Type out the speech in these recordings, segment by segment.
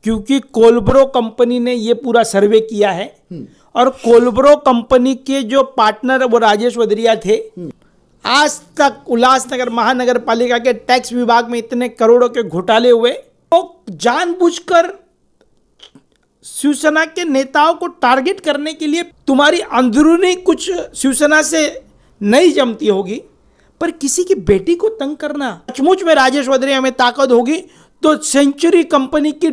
क्योंकि कोलब्रो कंपनी ने ये पूरा सर्वे किया है और कोलब्रो कंपनी के जो पार्टनर वो राजेश वदरिया थे। आज तक उल्लासनगर महानगर पालिका के टैक्स विभाग में इतने करोड़ों के घोटाले हुए, तो जानबूझकर शिवसेना के नेताओं को टारगेट करने के लिए तुम्हारी अंदरूनी कुछ शिवसेना से नहीं जमती होगी, पर किसी की बेटी को तंग करना, सचमुच में राजेश वदरिया में ताकत होगी तो सेंचुरी कंपनी की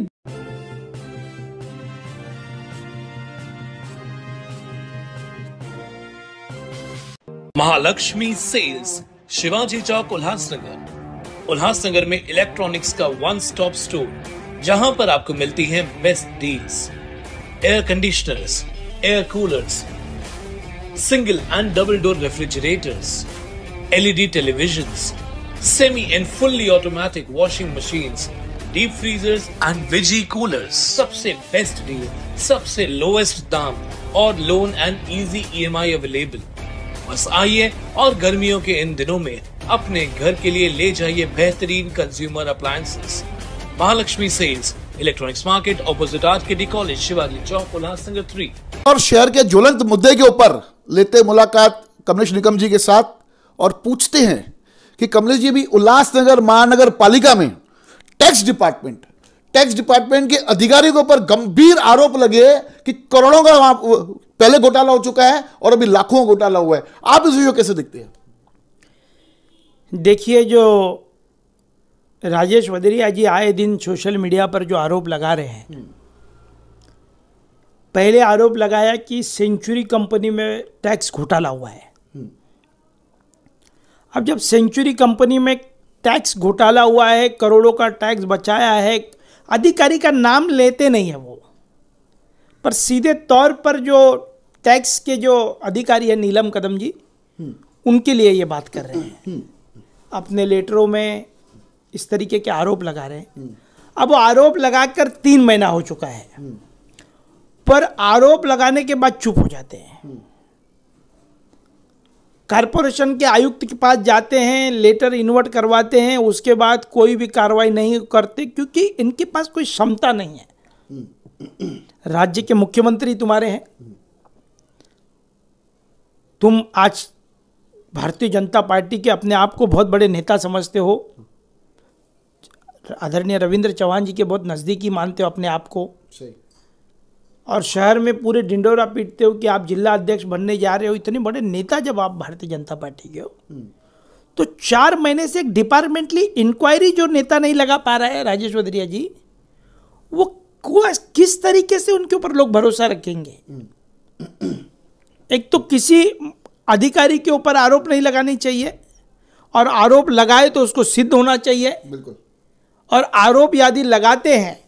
महालक्ष्मी सेल्स, शिवाजी चौक, उल्लासनगर में इलेक्ट्रॉनिक्स का वन स्टॉप स्टोर, जहां पर आपको मिलती हैं best deals. Air conditioners, air coolers, single and double door refrigerators, LED televisions, semi and fully automatic washing machines, deep freezers and veggie coolers. सबसे best deal, सबसे lowest दाम और loan and easy EMI available. बस आइए और गर्मियों के इन दिनों में अपने घर के लिए ले जाइए बेहतरीन consumer appliances. Mahalakshmi sales, electronics market, opposite RKD college, Shivaji Chowk, Ulhasnagar 3। और शहर के ज्वलंत मुद्दे के ऊपर लेते मुलाकात कमलेश निकम जी के साथ और पूछते हैं कि कमलेश जी भी उल्लासनगर महानगर पालिका में टैक्स डिपार्टमेंट के अधिकारियों के ऊपर गंभीर आरोप लगे कि करोड़ों का वहां पहले घोटाला हो चुका है और अभी लाखों घोटाला हुआ है। आप इस विषय कैसे देखते हैं? देखिए, जो राजेश वदरिया जी आए दिन सोशल मीडिया पर जो आरोप लगा रहे हैं, पहले आरोप लगाया कि सेंचुरी कंपनी में टैक्स घोटाला हुआ है। अब जब सेंचुरी कंपनी में टैक्स घोटाला हुआ है, करोड़ों का टैक्स बचाया है, अधिकारी का नाम लेते नहीं है वो, पर सीधे तौर पर जो टैक्स के जो अधिकारी है नीलम कदम जी, उनके लिए ये बात कर रहे हैं, अपने लेटरों में इस तरीके के आरोप लगा रहे हैं। अब वो आरोप लगाकर 3 महीना हो चुका है, पर आरोप लगाने के बाद चुप हो जाते हैं। कारपोरेशन के आयुक्त के पास जाते हैं, लेटर इन्वर्ट करवाते हैं, उसके बाद कोई भी कार्रवाई नहीं करते क्योंकि इनके पास कोई क्षमता नहीं है। राज्य के मुख्यमंत्री तुम्हारे हैं, तुम आज भारतीय जनता पार्टी के अपने आप को बहुत बड़े नेता समझते हो, आदरणीय रविंद्र चौहान जी के बहुत नज़दीकी मानते हो अपने आप को, सही। और शहर में पूरे ढिंडोरा पीटते हो कि आप जिला अध्यक्ष बनने जा रहे हो। इतने बड़े नेता जब आप भारतीय जनता पार्टी के हो, तो 4 महीने से एक डिपार्टमेंटली इंक्वायरी जो नेता नहीं लगा पा रहा है राजेश वदरिया जी, वो किस तरीके से उनके ऊपर लोग भरोसा रखेंगे? एक तो किसी अधिकारी के ऊपर आरोप नहीं लगानी चाहिए, और आरोप लगाए तो उसको सिद्ध होना चाहिए। बिल्कुल। और आरोप यदि लगाते हैं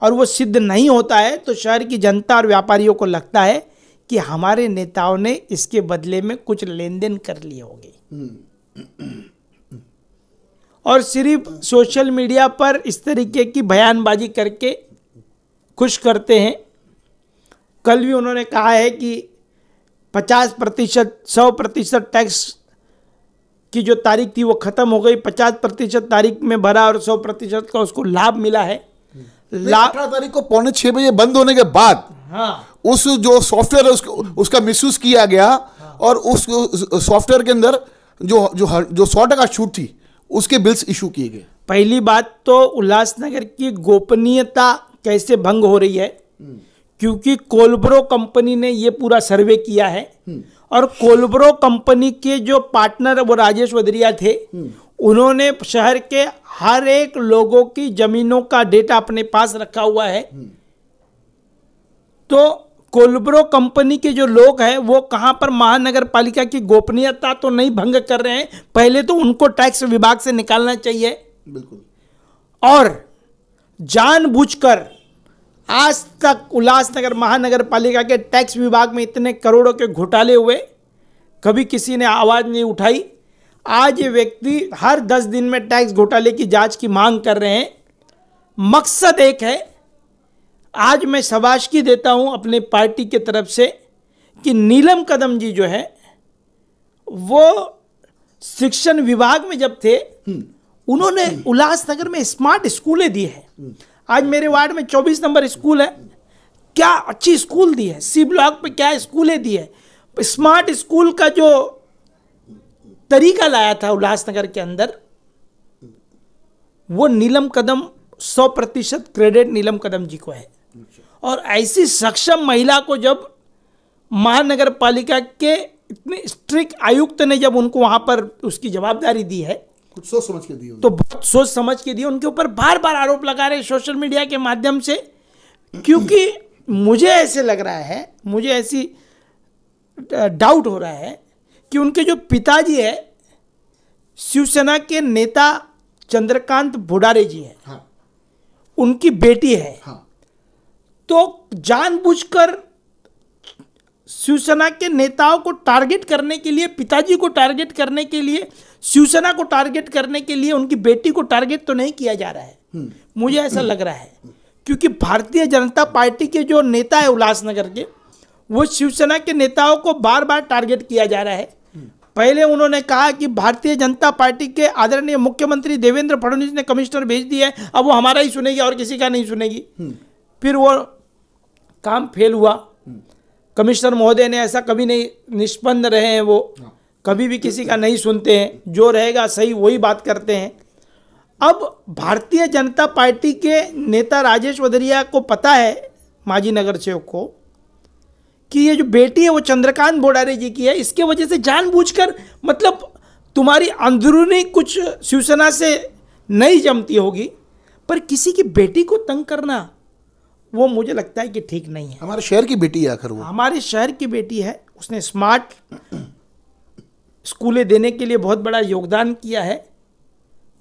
और वो सिद्ध नहीं होता है तो शहर की जनता और व्यापारियों को लगता है कि हमारे नेताओं ने इसके बदले में कुछ लेन देन कर लिए होंगे, और सिर्फ सोशल मीडिया पर इस तरीके की बयानबाजी करके खुश करते हैं। कल भी उन्होंने कहा है कि 50%, 100% टैक्स की जो तारीख थी वो ख़त्म हो गई, 50% तारीख में भरा और 100% का उसको लाभ मिला है। 18 तारीख को 5:45 बजे बंद होने के बाद, हाँ, उस जो सॉफ्टवेयर है उसका मिसयूज किया गया, हाँ, और उस सॉफ्टवेयर के अंदर जो 100% छूट थी उसके बिल्स इशू किए गए। पहली बात तो उल्लासनगर की गोपनीयता कैसे भंग हो रही है, क्योंकि कोलब्रो कंपनी ने ये पूरा सर्वे किया है और कोलब्रो कंपनी के जो पार्टनर वो राजेश वदरिया थे, उन्होंने शहर के हर एक लोगों की जमीनों का डेटा अपने पास रखा हुआ है। तो कोलब्रो कंपनी के जो लोग हैं वो कहां पर महानगर पालिका की गोपनीयता तो नहीं भंग कर रहे हैं, पहले तो उनको टैक्स विभाग से निकालना चाहिए। बिल्कुल। और जानबूझकर आज तक उल्लासनगर महानगर पालिका के टैक्स विभाग में इतने करोड़ों के घोटाले हुए, कभी किसी ने आवाज़ नहीं उठाई। आज ये व्यक्ति हर 10 दिन में टैक्स घोटाले की जांच की मांग कर रहे हैं। मकसद एक है, आज मैं शाबाशी देता हूं अपने पार्टी के तरफ से कि नीलम कदम जी जो है वो शिक्षण विभाग में जब थे, उन्होंने उल्लासनगर में स्मार्ट स्कूलें दी है। आज मेरे वार्ड में 24 नंबर स्कूल है, क्या अच्छी स्कूल दी है, सी ब्लॉक पे क्या स्कूलें दी है। स्मार्ट स्कूल का जो तरीका लाया था उल्लासनगर के अंदर, वो नीलम कदम 100% क्रेडिट नीलम कदम जी को है। और ऐसी सक्षम महिला को जब महानगर पालिका के इतने स्ट्रिक्ट आयुक्त ने जब उनको वहां पर उसकी जवाबदारी दी है, कुछ सोच समझ के दी, तो बहुत सोच समझ के दी। उनके ऊपर बार बार आरोप लगा रहे सोशल मीडिया के माध्यम से, क्योंकि मुझे ऐसे लग रहा है, मुझे ऐसी डाउट हो रहा है कि उनके जो पिताजी है शिवसेना के नेता चंद्रकांत भोडारे जी है, हाँ, उनकी बेटी है, हाँ, तो जानबूझकर शिवसेना के नेताओं को टारगेट करने के लिए, पिताजी को टारगेट करने के लिए, शिवसेना को टारगेट करने के लिए उनकी बेटी को टारगेट तो नहीं किया जा रहा है। मुझे ऐसा लग रहा है क्योंकि भारतीय जनता पार्टी के जो नेता है उल्लासनगर के, वो शिवसेना के नेताओं को बार बार टारगेट किया जा रहा है। पहले उन्होंने कहा कि भारतीय जनता पार्टी के आदरणीय मुख्यमंत्री देवेंद्र फडणवीस ने कमिश्नर भेज दिया है, अब वो हमारा ही सुनेगी और किसी का नहीं सुनेगी। फिर वो काम फेल हुआ। कमिश्नर महोदय ने ऐसा कभी नहीं, निष्पन्न रहे हैं वो, कभी भी किसी का नहीं सुनते हैं, जो रहेगा सही वही बात करते हैं। अब भारतीय जनता पार्टी के नेता राजेश वधरिया को पता है, माजी नगर सेवक को, कि ये जो बेटी है वो चंद्रकांत भोडारे जी की है। इसके वजह से जानबूझकर, मतलब तुम्हारी अंदरूनी कुछ शिवसेना से नहीं जमती होगी, पर किसी की बेटी को तंग करना, वो मुझे लगता है कि ठीक नहीं है। हमारे शहर की बेटी है आखिर वो, हमारे शहर की बेटी है, उसने स्मार्ट स्कूलें देने के लिए बहुत बड़ा योगदान किया है,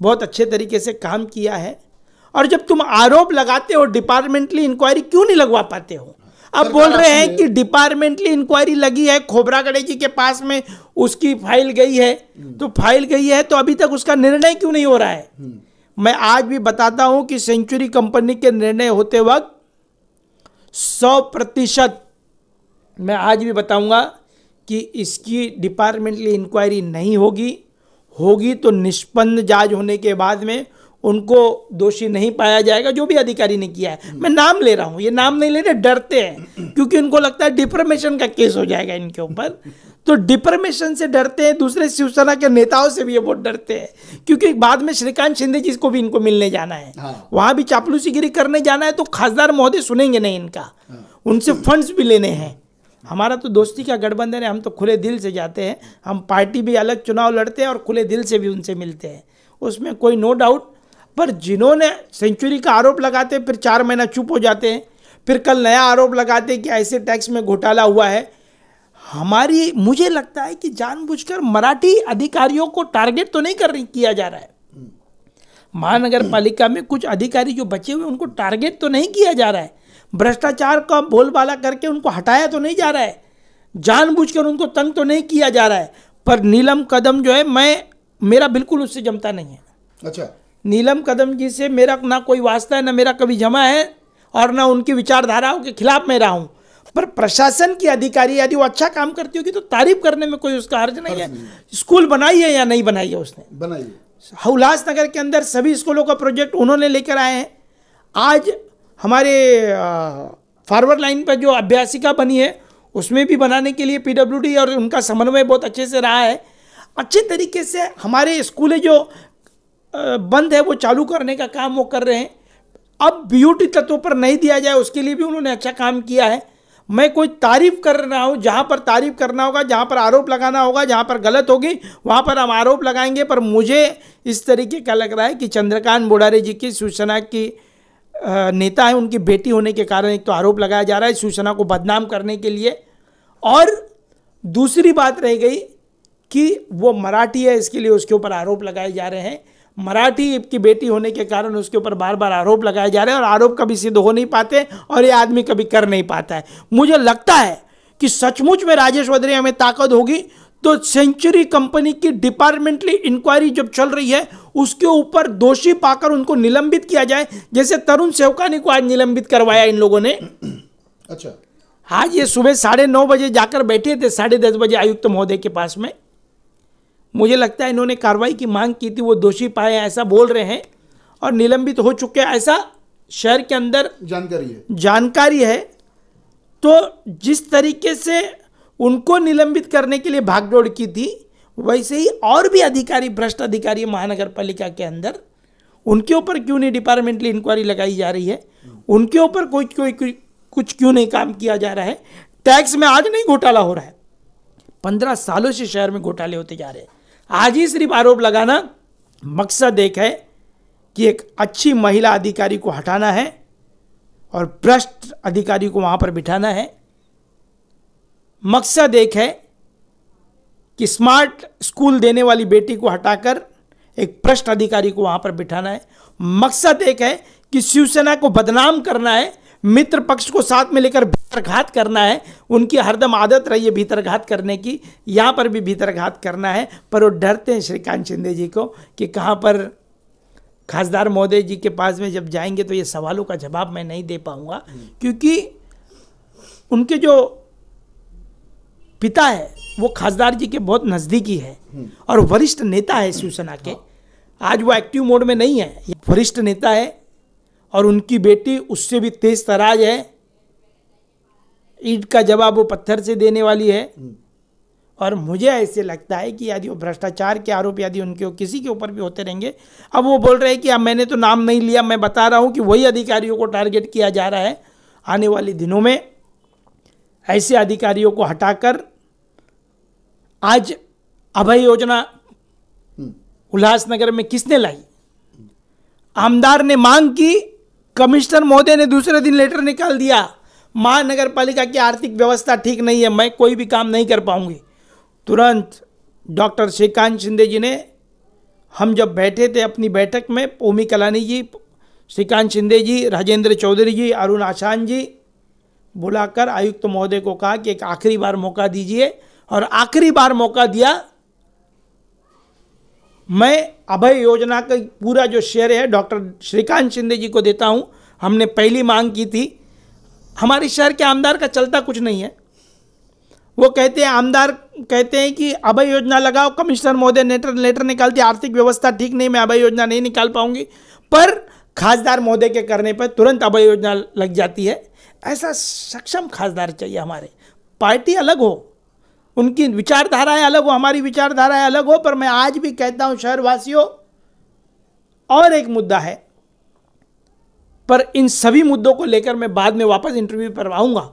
बहुत अच्छे तरीके से काम किया है। और जब तुम आरोप लगाते हो, डिपार्टमेंटली इंक्वायरी क्यों नहीं लगवा पाते हो? अब बोल रहे हैं कि डिपार्टमेंटली इंक्वायरी लगी है, खोबरागढ़े जी के पास में उसकी फाइल गई है, तो फाइल गई है तो अभी तक उसका निर्णय क्यों नहीं हो रहा है? मैं आज भी बताता हूं कि सेंचुरी कंपनी के निर्णय होते वक्त 100% मैं आज भी बताऊंगा कि इसकी डिपार्टमेंटली इंक्वायरी नहीं होगी। होगी तो निष्पन्न जांच होने के बाद में उनको दोषी नहीं पाया जाएगा, जो भी अधिकारी ने किया है। मैं नाम ले रहा हूं, ये नाम नहीं ले रहे, डरते हैं क्योंकि उनको लगता है डिफर्मेशन का केस हो जाएगा इनके ऊपर। तो डिफर्मेशन से डरते हैं, दूसरे शिवसेना के नेताओं से भी ये बहुत डरते हैं, क्योंकि बाद में श्रीकांत शिंदे जी को भी इनको मिलने जाना है, वहां भी चापलूसीगिरी करने जाना है, तो खासदार महोदय सुनेंगे नहीं इनका, उनसे फंड्स भी लेने हैं। हमारा तो दोस्ती का गठबंधन है, हम तो खुले दिल से जाते हैं, हम पार्टी भी अलग चुनाव लड़ते हैं और खुले दिल से भी उनसे मिलते हैं, उसमें कोई नो डाउट। पर जिन्होंने सेंचुरी का आरोप लगाते हैं, फिर 4 महीना चुप हो जाते हैं, फिर कल नया आरोप लगाते हैं कि ऐसे टैक्स में घोटाला हुआ है। हमारी, मुझे लगता है कि जानबूझकर मराठी अधिकारियों को टारगेट तो नहीं किया जा रहा है। महानगर पालिका में कुछ अधिकारी जो बचे हुए उनको टारगेट तो नहीं किया जा रहा है, भ्रष्टाचार का बोलबाला करके उनको हटाया तो नहीं जा रहा है, जानबूझकर उनको तंग तो नहीं किया जा रहा है। पर नीलम कदम जो है, मेरा बिल्कुल उससे जमता नहीं है। अच्छा, नीलम कदम जी से मेरा ना कोई वास्ता है, ना मेरा कभी जमा है, और ना उनकी विचारधाराओं के खिलाफ मैं रहा हूँ। पर प्रशासन की अधिकारी यदि वो अच्छा काम करती होगी तो तारीफ करने में कोई उसका हर्ज नहीं है। स्कूल बनाई है या नहीं बनाई है उसने? बनाई है। उल्लासनगर के अंदर सभी स्कूलों का प्रोजेक्ट उन्होंने लेकर आए हैं। आज हमारे फॉरवर्ड लाइन पर जो अभ्यासिका बनी है उसमें भी बनाने के लिए PWD और उनका समन्वय बहुत अच्छे से रहा है। अच्छे तरीके से हमारे स्कूलें जो बंद है वो चालू करने का काम वो कर रहे हैं। अब BOT तत्वों पर नहीं दिया जाए उसके लिए भी उन्होंने अच्छा काम किया है। मैं कोई तारीफ कर रहा हूँ, जहाँ पर तारीफ करना होगा, जहाँ पर आरोप लगाना होगा, जहाँ पर गलत होगी वहाँ पर हम आरोप लगाएंगे। पर मुझे इस तरीके का लग रहा है कि चंद्रकांत भोडारे जी की शिवसेना की नेता है, उनकी बेटी होने के कारण एक तो आरोप लगाया जा रहा है शिवसेना को बदनाम करने के लिए, और दूसरी बात रह गई कि वो मराठी है, इसके लिए उसके ऊपर आरोप लगाए जा रहे हैं। मराठी की बेटी होने के कारण उसके ऊपर बार बार आरोप लगाए जा रहे हैं और आरोप कभी सिद्ध हो नहीं पाते और ये आदमी कभी कर नहीं पाता है। मुझे लगता है कि सचमुच में राजेश वधरिया में ताकत होगी तो सेंचुरी कंपनी की डिपार्टमेंटली इंक्वायरी जब चल रही है उसके ऊपर दोषी पाकर उनको निलंबित किया जाए, जैसे तरुण सेवकानी को आज निलंबित करवाया इन लोगों ने। अच्छा, आज ये सुबह 9:30 बजे जाकर बैठे थे 10:30 बजे आयुक्त महोदय के पास में। मुझे लगता है इन्होंने कार्रवाई की मांग की थी, वो दोषी पाए ऐसा बोल रहे हैं और निलंबित हो चुके हैं ऐसा शहर के अंदर जानकारी है। तो जिस तरीके से उनको निलंबित करने के लिए भागदौड़ की थी, वैसे ही और भी अधिकारी, भ्रष्ट अधिकारी महानगर पालिका के अंदर, उनके ऊपर क्यों नहीं डिपार्टमेंटली इंक्वायरी लगाई जा रही है? उनके ऊपर कुछ क्यों नहीं काम किया जा रहा है? टैक्स में आज नहीं घोटाला हो रहा है, 15 सालों से शहर में घोटाले होते जा रहे हैं। आज ही सिर्फ आरोप लगाना मकसद एक है कि एक अच्छी महिला अधिकारी को हटाना है और भ्रष्ट अधिकारी को वहां पर बिठाना है। मकसद एक है कि स्मार्ट स्कूल देने वाली बेटी को हटाकर एक भ्रष्ट अधिकारी को वहां पर बिठाना है। मकसद एक है कि शिवसेना को बदनाम करना है, मित्र पक्ष को साथ में लेकर भीतरघात करना है। उनकी हरदम आदत रही है भीतरघात करने की, यहाँ पर भी भीतरघात करना है, पर वो डरते हैं श्रीकांत शिंदे जी को कि कहाँ पर खासदार महोदय जी के पास में जब जाएंगे तो ये सवालों का जवाब मैं नहीं दे पाऊंगा, क्योंकि उनके जो पिता है वो खासदार जी के बहुत नज़दीकी है और वरिष्ठ नेता है शिवसेना के। आज वो एक्टिव मोड में नहीं है, वरिष्ठ नेता है और उनकी बेटी उससे भी तेज तराज है। ईंट का जवाब वो पत्थर से देने वाली है। और मुझे ऐसे लगता है कि यदि वो भ्रष्टाचार के आरोप यदि उनके किसी के ऊपर भी होते रहेंगे, अब वो बोल रहे हैं कि अब मैंने तो नाम नहीं लिया, मैं बता रहा हूँ कि वही अधिकारियों को टारगेट किया जा रहा है। आने वाले दिनों में ऐसे अधिकारियों को हटाकर, आज अभय योजना उल्लासनगर में किसने लाई? आमदार ने मांग की, कमिश्नर महोदय ने दूसरे दिन लेटर निकाल दिया, महानगर पालिका की आर्थिक व्यवस्था ठीक नहीं है, मैं कोई भी काम नहीं कर पाऊंगी। तुरंत डॉक्टर श्रीकांत शिंदे जी ने, हम जब बैठे थे अपनी बैठक में, ओमी कलानी जी, श्रीकांत शिंदे जी, राजेंद्र चौधरी जी, अरुण आशान जी, बुलाकर आयुक्त महोदय को कहा कि एक आखिरी बार मौका दीजिए, और आखिरी बार मौका दिया। मैं अभय योजना का पूरा जो शेयर है डॉक्टर श्रीकांत शिंदे जी को देता हूं। हमने पहली मांग की थी, हमारे शहर के आमदार का चलता कुछ नहीं है। वो कहते हैं, आमदार कहते हैं कि अभय योजना लगाओ, कमिश्नर महोदय लेटर निकालती, आर्थिक व्यवस्था ठीक नहीं, मैं अभय योजना नहीं निकाल पाऊंगी, पर खासदार महोदय के करने पर तुरंत अभय योजना लग जाती है। ऐसा सक्षम खासदार चाहिए हमारे। पार्टी अलग हो, उनकी विचारधाराएं अलग हो, हमारी विचारधाराएं अलग हो, पर मैं आज भी कहता हूं शहरवासियों, और एक मुद्दा है, पर इन सभी मुद्दों को लेकर मैं बाद में वापस इंटरव्यू पर आऊंगा,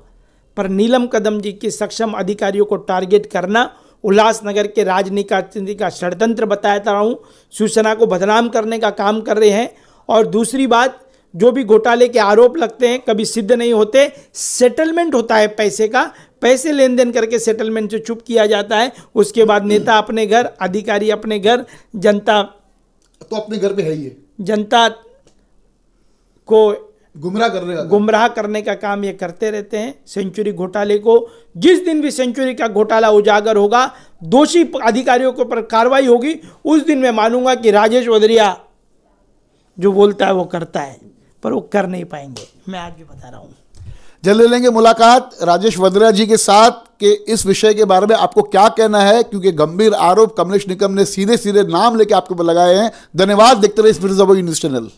पर नीलम कदम जी की सक्षम अधिकारियों को टारगेट करना उल्लासनगर के राजनीति का षड्यंत्र बताता रहा हूँ, शिवसेना को बदनाम करने का काम कर रहे हैं। और दूसरी बात, जो भी घोटाले के आरोप लगते हैं कभी सिद्ध नहीं होते। सेटलमेंट होता है पैसे का, पैसे लेन देन करके सेटलमेंट से चुप किया जाता है, उसके बाद नेता अपने घर, अधिकारी अपने घर, जनता तो अपने घर पे है ही, जनता को गुमराह करने का काम ये करते रहते हैं। सेंचुरी घोटाले को, जिस दिन भी सेंचुरी का घोटाला उजागर होगा, दोषी अधिकारियों के ऊपर कार्रवाई होगी, उस दिन मैं मानूंगा कि राजेश वदरिया जो बोलता है वो करता है, पर वो कर नहीं पाएंगे। मैं आज भी बता रहा हूँ। जल्द लेंगे मुलाकात राजेश वदरिया जी के साथ कि इस विषय के बारे में आपको क्या कहना है, क्योंकि गंभीर आरोप कमलेश निकम ने सीधे सीधे नाम लेके आपके ऊपर लगाए हैं। धन्यवाद। देखते रहिए स्पिरिट न्यूज़ चैनल।